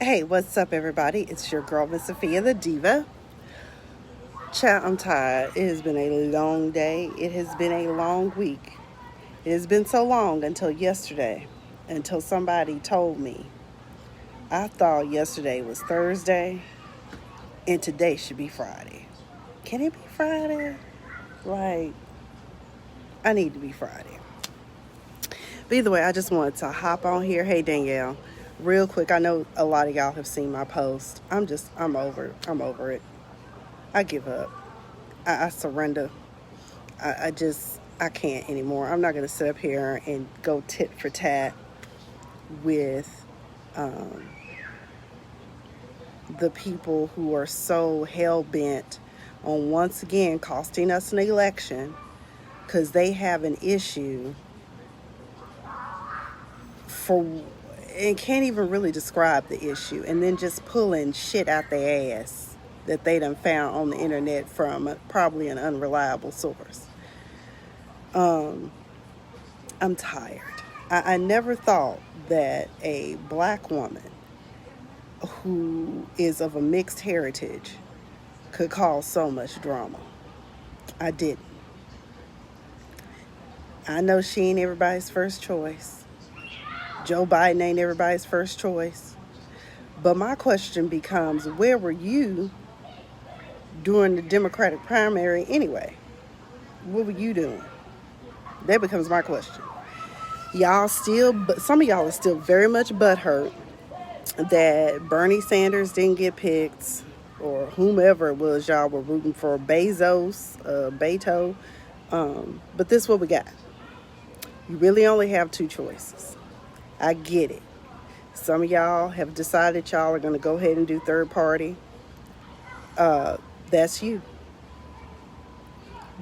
Hey, what's up, everybody? It's your girl, Miss Afiya, the Diva. Child, I'm tired. It has been a long day. It has been a long week. It has been so long until yesterday, until somebody told me. I thought yesterday was Thursday and today should be Friday. Can it be Friday? Like, I need to be Friday. But either way, I just wanted to hop on here. Hey, Danielle, real quick. I know a lot of y'all have seen my post. I'm over it. I give up. I surrender. I can't anymore. I'm not going to sit up here and go tit for tat with um, the people who are so hell bent on once again costing us an election because they have an issue for and can't even really describe the issue, and then just pulling shit out their ass that they done found on the internet from probably an unreliable source. Um, I'm tired. I never thought that a black woman who is of a mixed heritage could cause so much drama. I didn't. I know she ain't everybody's first choice. Joe Biden ain't everybody's first choice. But my question becomes, where were you during the Democratic primary anyway? What were you doing? That becomes my question. Y'all still, but some of y'all are still very much butthurt that Bernie Sanders didn't get picked, or whomever it was y'all were rooting for, Beto. But this is what we got. You really only have two choices. I get it. Some of y'all have decided y'all are going to go ahead and do third party. That's you.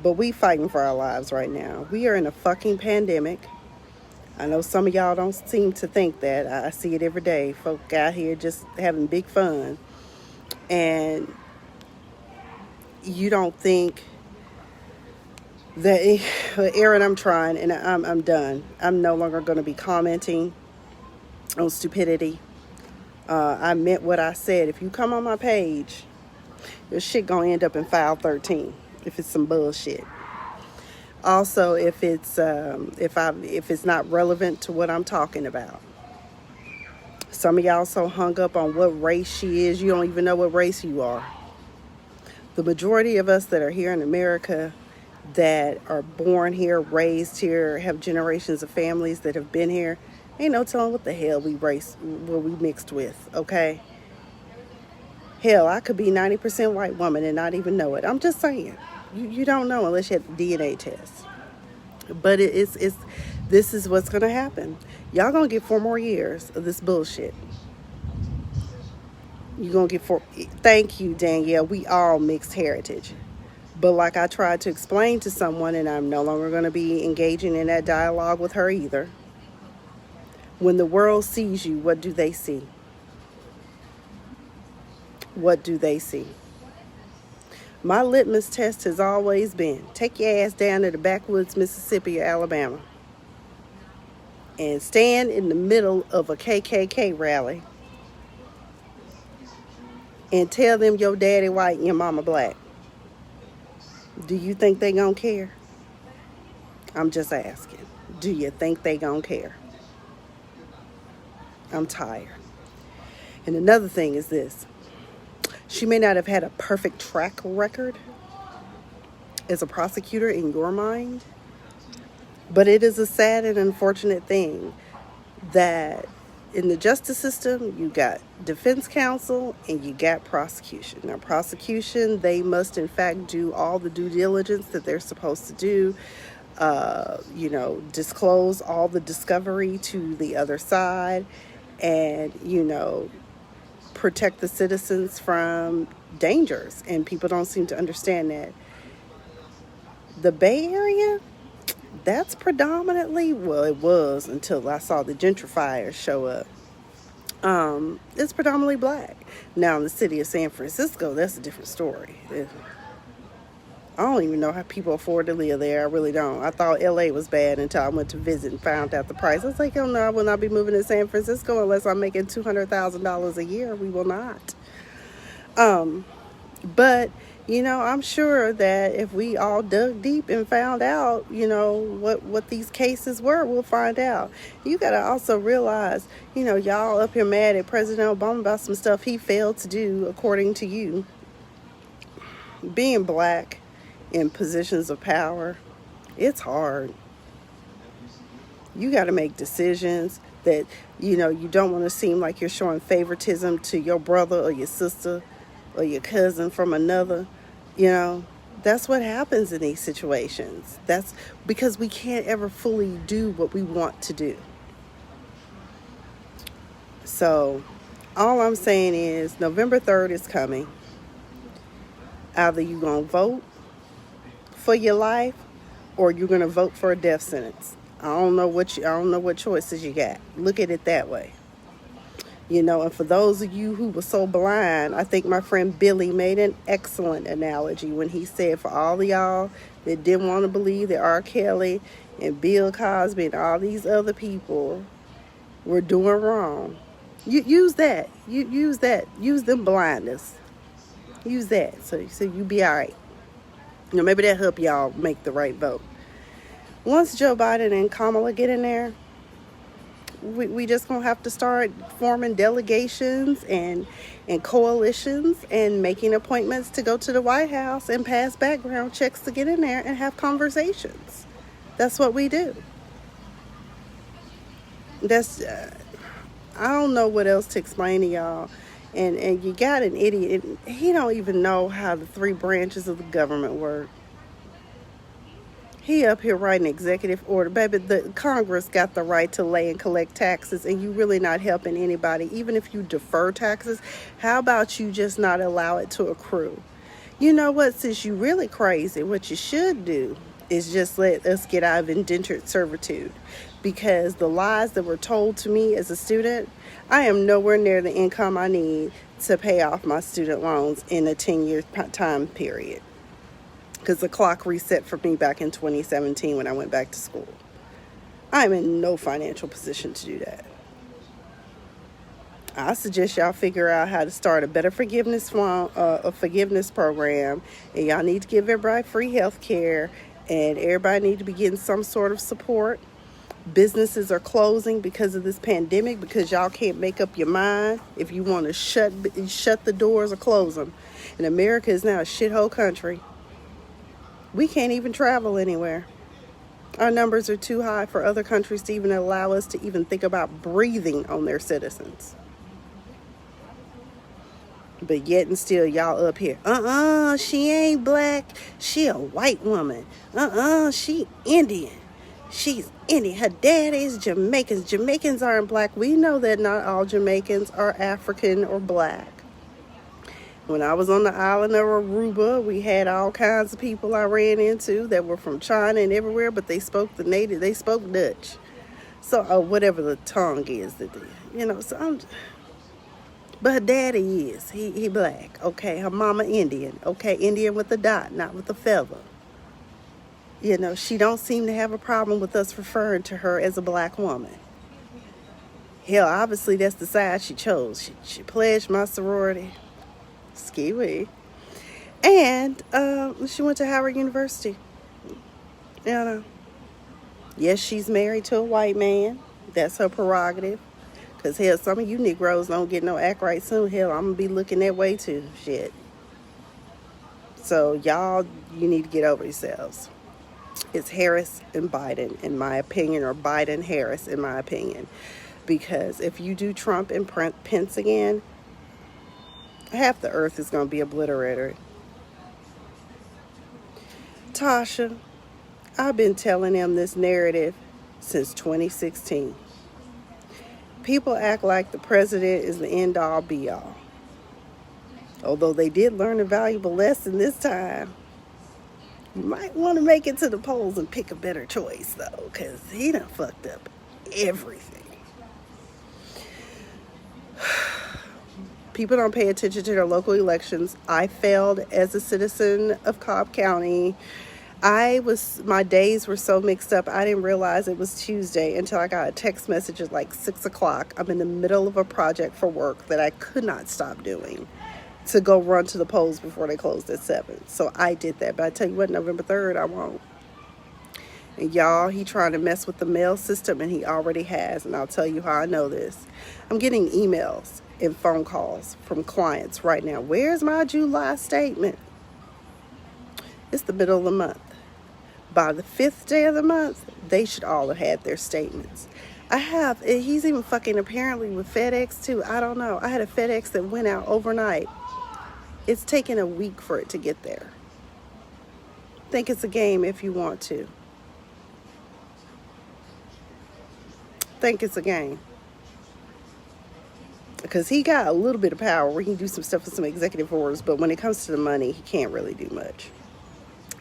But we fighting for our lives right now. We are in a fucking pandemic. I know some of y'all don't seem to think that. I see it every day. Folk out here just having big fun. And you don't think that, Aaron, I'm trying and I'm done. I'm no longer going to be commenting on stupidity. I meant what I said. If you come on my page, your shit gonna end up in file 13 if it's some bullshit. Also, if it's not relevant to what I'm talking about. Some of y'all so hung up on what race she is, you don't even know what race you are. The majority of us that are here in America, that are born here, raised here, have generations of families that have been here, ain't no telling what the hell we mixed with, okay? Hell, I could be 90% white woman and not even know it. I'm just saying. You don't know unless you have the DNA test. But this is what's going to happen. Y'all going to get 4 more years of this bullshit. You're going to get 4. Thank you, Danielle. We all mixed heritage. But like I tried to explain to someone, and I'm no longer going to be engaging in that dialogue with her either. When the world sees you, what do they see? What do they see? My litmus test has always been, take your ass down to the backwoods, Mississippi or Alabama, and stand in the middle of a KKK rally and tell them your daddy white and your mama black. Do you think they gonna care? I'm just asking. Do you think they gonna care? I'm tired. And another thing is this. She may not have had a perfect track record as a prosecutor in your mind, but it is a sad and unfortunate thing that in the justice system, you got defense counsel and you got prosecution. Now, prosecution, they must in fact do all the due diligence that they're supposed to do, disclose all the discovery to the other side, and, protect the citizens from dangers. And people don't seem to understand that. The Bay Area, that's predominantly, well, it was until I saw the gentrifiers show up. It's predominantly black. Now in the city of San Francisco, that's a different story. I don't even know how people afford to live there. I really don't. I thought LA was bad until I went to visit and found out the price. I was like, oh no, I will not be moving to San Francisco unless I'm making $200,000 a year. We will not. But, I'm sure that if we all dug deep and found out, what these cases were, we'll find out. You got to also realize, y'all up here mad at President Obama about some stuff he failed to do, according to you. Being black in positions of power, it's hard. You got to make decisions that, you don't want to seem like you're showing favoritism to your brother or your sister or your cousin from another. That's what happens in these situations. That's because we can't ever fully do what we want to do. So all I'm saying is November 3rd is coming. Either you're going to vote for your life or you're going to vote for a death sentence. I don't know what choices you got. Look at it that way. And for those of you who were so blind, I think my friend Billy made an excellent analogy when he said, for all of y'all that didn't want to believe that R. Kelly and Bill Cosby and all these other people were doing wrong, you use that. Use them blindness. Use that so you be all right. Maybe that help y'all make the right vote. Once Joe Biden and Kamala get in there, we just gonna have to start forming delegations and coalitions and making appointments to go to the White House and pass background checks to get in there and have conversations. That's what we do. I don't know what else to explain to y'all. And you got an idiot. He don't even know how the three branches of the government work. He up here writing executive order. Baby, the Congress got the right to lay and collect taxes, and you really not helping anybody. Even if you defer taxes, how about you just not allow it to accrue? You know what? Since you really crazy, what you should do is just let us get out of indentured servitude. Because the lies that were told to me as a student, I am nowhere near the income I need to pay off my student loans in a 10-year time period. Because the clock reset for me back in 2017 when I went back to school. I'm in no financial position to do that. I suggest y'all figure out how to start a better forgiveness program, and y'all need to give everybody free health care, and everybody need to be getting some sort of support. Businesses are closing because of this pandemic because y'all can't make up your mind if you want to shut the doors or close them. And America is now a shithole country. We can't even travel anywhere. Our numbers are too high for other countries to even allow us to even think about breathing on their citizens. But yet and still, y'all up here. She ain't black. She a white woman. She Indian. She's Indian. Her dad is Jamaicans. Jamaicans aren't black. We know that not all Jamaicans are African or black. When I was on the island of Aruba, we had all kinds of people I ran into that were from China and everywhere, but they spoke they spoke Dutch. So, whatever the tongue is that but her daddy is. He black. Okay, her mama Indian. Okay, Indian with a dot, not with a feather. She don't seem to have a problem with us referring to her as a black woman. Hell, obviously that's the side she chose. She pledged my sorority. Ski-wee. And she went to Howard University. Yes, she's married to a white man. That's her prerogative. Because, hell, some of you Negroes don't get no act right soon. Hell, I'm going to be looking that way too. Shit. So, y'all, you need to get over yourselves. It's Harris and Biden, in my opinion, or Biden-Harris, in my opinion. Because if you do Trump and Pence again, half the earth is going to be obliterated. Tasha, I've been telling them this narrative since 2016. People act like the president is the end-all, be-all. Although they did learn a valuable lesson this time. You might want to make it to the polls and pick a better choice, though, because he done fucked up everything. People don't pay attention to their local elections. I failed as a citizen of Cobb County. My days were so mixed up, I didn't realize it was Tuesday until I got a text message at like 6 o'clock. I'm in the middle of a project for work that I could not stop doing to go run to the polls before they closed at 7. So I did that. But I tell you what, November 3rd, I won't. And y'all, he trying to mess with the mail system, and he already has. And I'll tell you how I know this. I'm getting emails and phone calls from clients right now. Where's my July statement? It's the middle of the month. By the 5th day of the month, they should all have had their statements. He's even fucking apparently with FedEx too. I don't know. I had a FedEx that went out overnight. It's taken a week for it to get there. Think it's a game if you want to. Think it's a game. Because he got a little bit of power where he can do some stuff with some executive orders, but when it comes to the money, he can't really do much.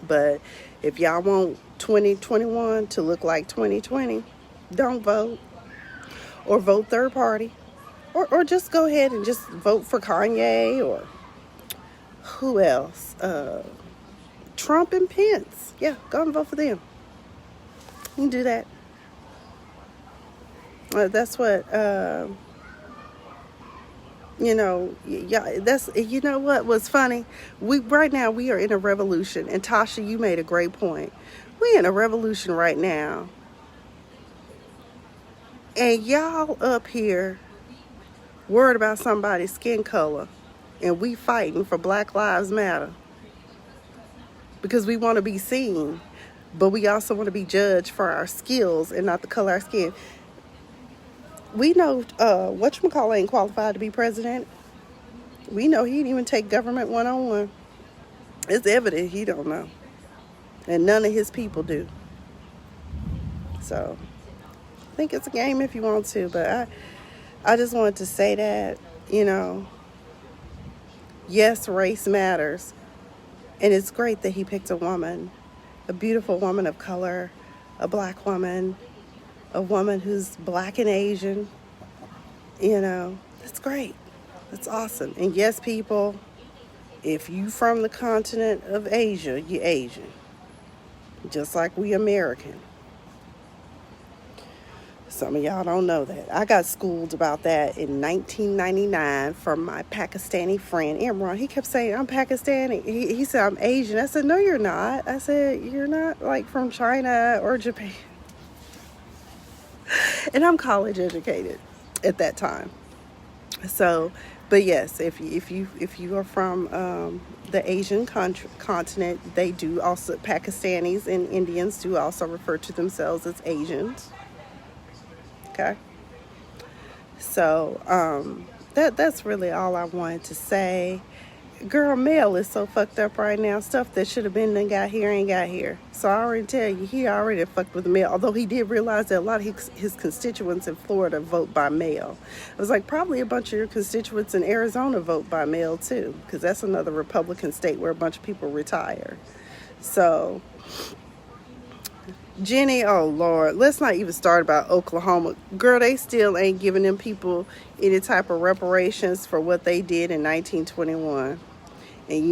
But if y'all want 2021 to look like 2020, don't vote. Or vote third party. Or just go ahead and just vote for Kanye or who else? Trump and Pence. Yeah, go and vote for them. You can do that. That's what, you know what was funny? Right now we are in a revolution, and Tasha, you made a great point. We're in a revolution right now. And y'all up here worried about somebody's skin color, and we fighting for Black Lives Matter. Because we want to be seen, but we also want to be judged for our skills and not the color of our skin. We know whatchamacallit ain't qualified to be president. We know he didn't even take government one-on-one. It's evident he don't know. And none of his people do. So, I think it's a game if you want to. But I just wanted to say that, yes, race matters. And it's great that he picked a woman. A beautiful woman of color. A black woman. A woman who's black and Asian, that's great. That's awesome. And yes, people, if you from the continent of Asia, you're Asian. Just like we American. Some of y'all don't know that. I got schooled about that in 1999 from my Pakistani friend, Imran. He kept saying, I'm Pakistani. He said, I'm Asian. I said, no, you're not. I said, you're not like from China or Japan. And I'm college educated at that time. So, but yes, if you are from the Asian continent, they do also, Pakistanis and Indians do also refer to themselves as Asians. Okay. So, that's really all I wanted to say. Girl, mail is so fucked up right now. Stuff that should have been done got here ain't got here. So I already tell you, he already fucked with the mail. Although he did realize that a lot of his constituents in Florida vote by mail. I was like, probably a bunch of your constituents in Arizona vote by mail too. Because that's another Republican state where a bunch of people retire. So, Jenny, oh Lord, let's not even start about Oklahoma. Girl, they still ain't giving them people any type of reparations for what they did in 1921. And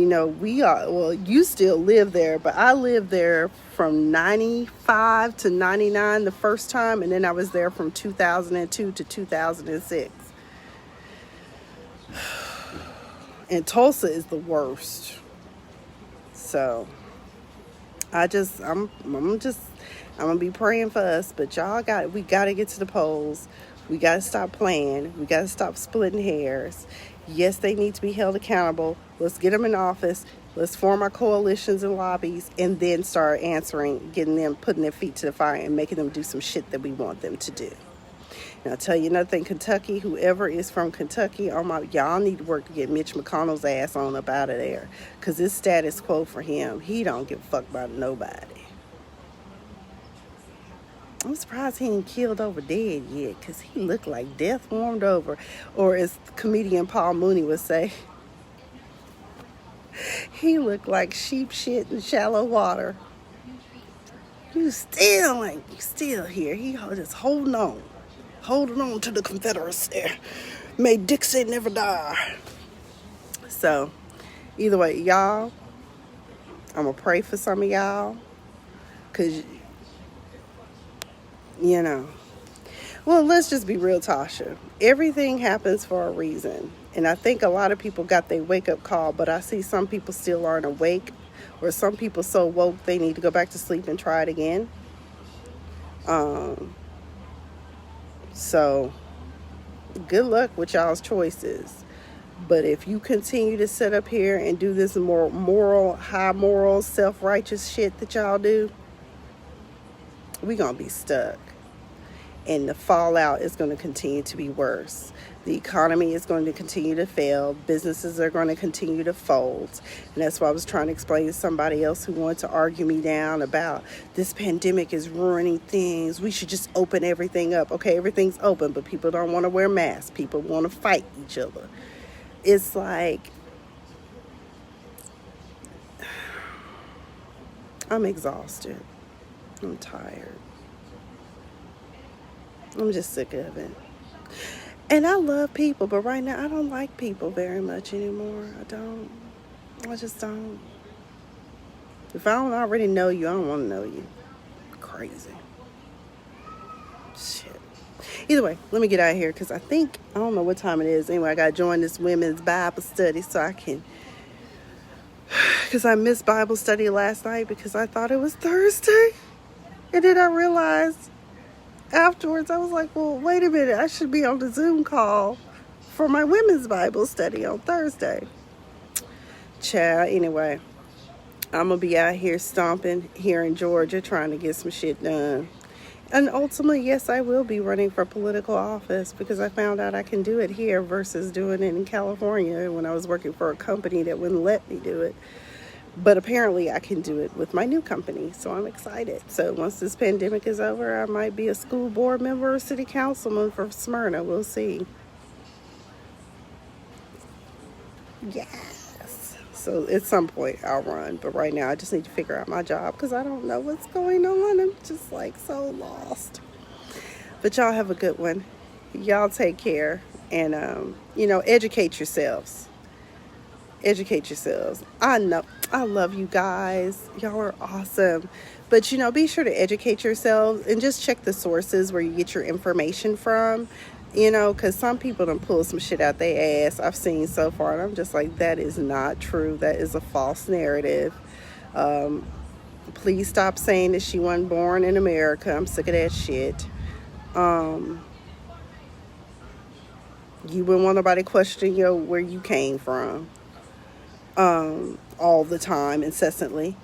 you still live there, but I lived there from 95 to 99 the first time, and then I was there from 2002 to 2006. And Tulsa is the worst. So I'm gonna be praying for us, but we gotta get to the polls. We gotta stop playing. We gotta stop splitting hairs. Yes, they need to be held accountable. Let's get them in office. Let's form our coalitions and lobbies, and then start getting them, putting their feet to the fire and making them do some shit that we want them to do. And I'll tell you another thing, Kentucky, whoever is from Kentucky, y'all need to work to get Mitch McConnell's ass on up out of there. Because it's status quo for him. He don't give a fuck about nobody. I'm surprised he ain't killed over dead yet, because he looked like death warmed over. Or as comedian Paul Mooney would say, he looked like sheep shit in shallow water. You still here. He just holding on to the Confederacy. May Dixie never die. So, either way, y'all, I'm going to pray for some of y'all. Because, you know. Well, let's just be real, Tasha. Everything happens for a reason. And I think a lot of people got their wake-up call, but I see some people still aren't awake. Or some people so woke they need to go back to sleep and try it again. So, good luck with y'all's choices. But if you continue to sit up here and do this more high moral, self-righteous shit that y'all do, we gonna be stuck. And the fallout is going to continue to be worse. The economy is going to continue to fail. Businesses are going to continue to fold. And that's why I was trying to explain to somebody else who wanted to argue me down about this pandemic is ruining things. We should just open everything up. Okay, everything's open, but people don't want to wear masks. People want to fight each other. It's like, I'm exhausted. I'm tired. I'm just sick of it. And I love people, but right now I don't like people very much anymore. I just don't. If I don't already know you, I don't want to know you. Crazy. Shit. Either way, let me get out of here because I don't know what time it is. Anyway, I got to join this women's Bible study so I can, because I missed Bible study last night because I thought it was Thursday. And then I realized afterwards, I was like, well, wait a minute. I should be on the Zoom call for my women's Bible study on Thursday. Child, anyway, I'm going to be out here stomping here in Georgia trying to get some shit done. And ultimately, yes, I will be running for political office because I found out I can do it here versus doing it in California when I was working for a company that wouldn't let me do it. But apparently I can do it with my new company, so I'm excited. So once this pandemic is over, I might be a school board member or city councilman for Smyrna. We'll see. Yes. So at some point I'll run, but right now I just need to figure out my job because I don't know what's going on. I'm just like so lost. But y'all have a good one. Y'all take care and, educate yourselves. Educate yourselves. I know I love you guys. Y'all are awesome. But be sure to educate yourselves and just check the sources where you get your information from. Because some people done pull some shit out their ass I've seen so far, and I'm just like, that is not true. That is a false narrative. Please stop saying that she wasn't born in America. I'm sick of that shit. You wouldn't want nobody questioning where you came from. All the time, incessantly.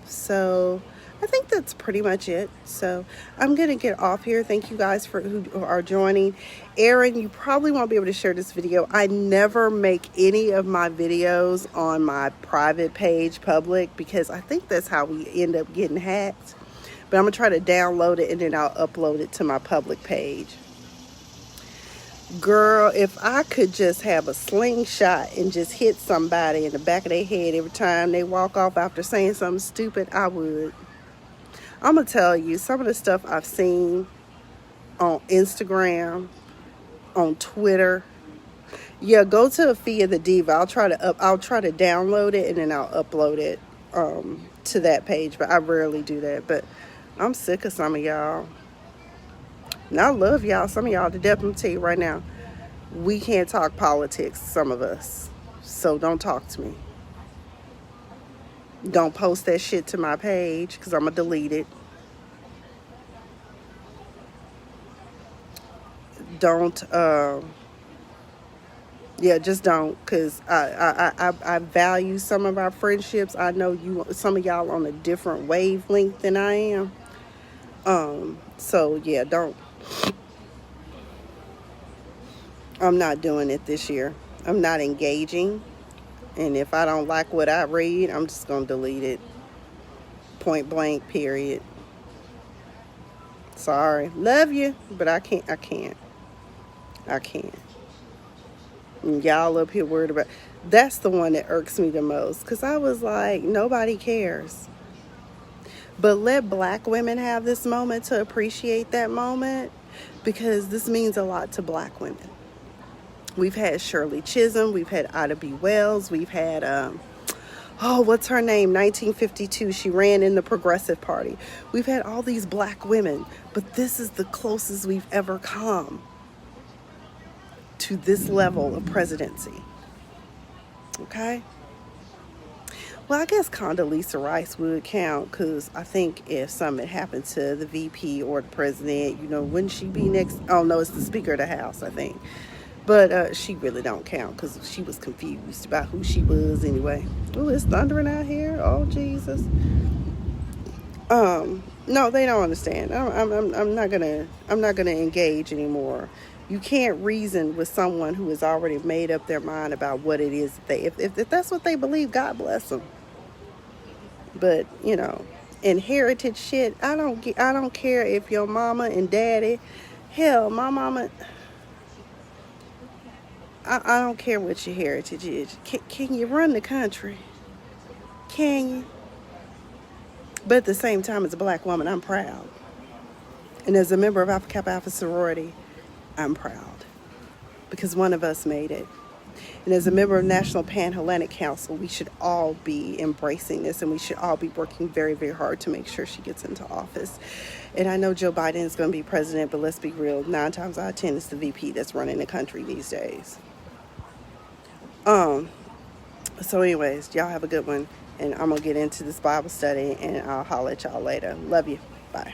So I think that's pretty much it. So I'm going to get off here. Thank you guys for who are joining. Aaron, you probably won't be able to share this video. I never make any of my videos on my private page public because I think that's how we end up getting hacked. But I'm going to try to download it and then I'll upload it to my public page. Girl, if I could just have a slingshot and just hit somebody in the back of their head every time they walk off after saying something stupid, I would. I'm going to tell you some of the stuff I've seen on Instagram, on Twitter. Yeah, go to Afiya the Diva. I'll try to download it and then I'll upload it to that page, but I rarely do that. But I'm sick of some of y'all. And I love y'all. Some of y'all to death. I'm tell you right now, we can't talk politics, some of us. So don't talk to me. Don't post that shit to my page because I'm going to delete it. Don't, just don't, because I value some of our friendships. I know some of y'all on a different wavelength than I am. So yeah, don't. I'm not doing it this year. I'm not engaging. And if I don't like what I read, I'm just going to delete it. Point blank, period. Sorry. Love you, but I can't. And y'all up here worried about. That's the one that irks me the most. Because I was like, nobody cares. But let black women have this moment to appreciate that moment. because this means a lot to black women. We've had Shirley Chisholm, we've had Ida B. Wells, we've had, what's her name? 1952, she ran in the Progressive Party. We've had all these black women, but this is the closest we've ever come to this level of presidency. Okay? Well, I guess Condoleezza Rice would count, because I think if something happened to the VP or the president, wouldn't she be next? Oh, no, it's the Speaker of the House, I think. But she really don't count, because she was confused about who she was anyway. Oh, it's thundering out here. Oh, Jesus. No, they don't understand. I'm not gonna engage anymore. You can't reason with someone who has already made up their mind about what it is if that's what they believe, God bless them. But inherited shit. I don't care if your mama and daddy. Hell, my mama. I don't care what your heritage is. Can you run the country? Can you? But at the same time, as a black woman, I'm proud. And as a member of Alpha Kappa Alpha sorority, I'm proud. Because one of us made it. And as a member of National Pan-Hellenic Council, we should all be embracing this, and we should all be working very, very hard to make sure she gets into office. And I know Joe Biden is going to be president, but let's be real. 9 times out of 10, it's the VP that's running the country these days. So anyways, y'all have a good one. And I'm going to get into this Bible study, and I'll holler at y'all later. Love you. Bye.